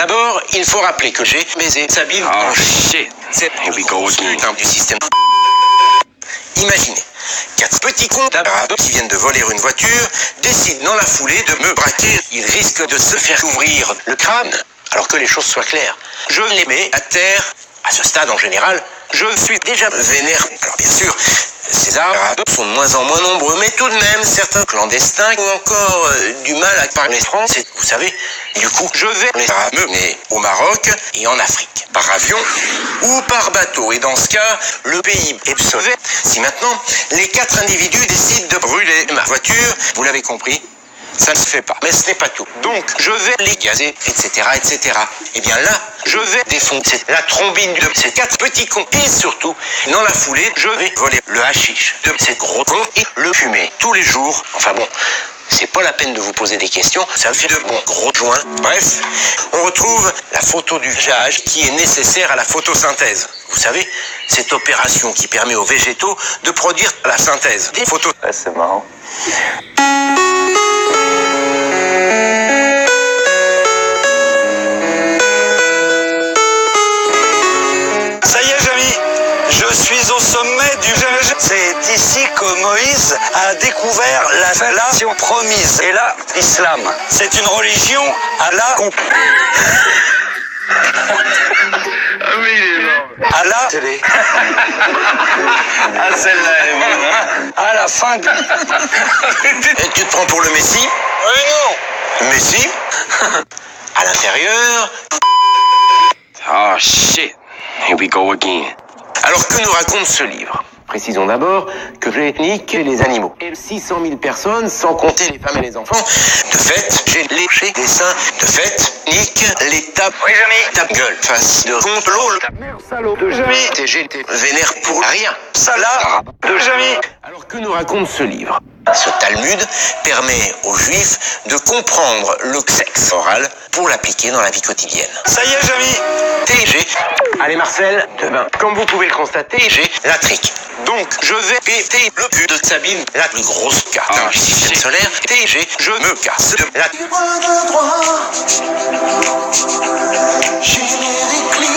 D'abord, il faut rappeler que j'ai baisé Sabine. Oh shit. C'est Here we go again. du système. Imaginez, 4 petits cons d'arabes qui viennent de voler une voiture décident dans la foulée de me braquer. Ils risquent de se faire ouvrir le crâne, alors que les choses soient claires. Je les mets à terre. À ce stade, en général, je suis déjà vénère. Alors bien sûr, ces arabes sont de moins en moins nombreux, mais tout de même, certains clandestins ont encore du mal à parler français, vous savez. Du coup, je vais les mener au Maroc et en Afrique, par avion ou par bateau. Et dans ce cas, le pays est sauvé. Si maintenant, les 4 individus décident de brûler ma voiture, vous l'avez compris, ça ne se fait pas. Mais ce n'est pas tout. Donc, je vais les gazer, etc., etc. Et bien là, je vais défoncer la trombine de ces 4 petits cons. Et surtout, dans la foulée, je vais voler le hashish de ces gros cons et le fumer tous les jours. Enfin bon, c'est pas la peine de vous poser des questions, ça me fait de bons gros joints. Bref, on retrouve la photo du GAH qui est nécessaire à la photosynthèse. Vous savez, cette opération qui permet aux végétaux de produire la synthèse des photos. Ouais, c'est marrant. Ça y est, Jamy, je suis au sommet du GG. C'est ici que Moïse a découvert la nation promise. Et là, l'islam. C'est une religion Allah. Allah. Ah, celle-là, elle est bonne, hein? À la fin de... Et tu te prends pour le Messie? Oui, non. Messie? À l'intérieur. Oh shit. Here we go again. Alors que nous raconte ce livre? Précisons d'abord que j'ai niqué les animaux. Et 600 000 personnes, sans compter les femmes et les enfants. De fait, j'ai léché les seins. De fait, nique les tapes. Oui, Jamy. Tape gueule. Face de complot. Merde salaud de Jamy. J'étais vénère pour rien. Salah de Jamy. Alors que nous raconte ce livre? Ce Talmud permet aux Juifs de comprendre le sexe oral pour l'appliquer dans la vie quotidienne. Ça y est, Jamy. TG. Allez Marcel, demain, comme vous pouvez le constater, j'ai la trique. Donc, je vais péter le cul de Sabine, la plus grosse carte du système solaire. TG, je me casse de la... Générique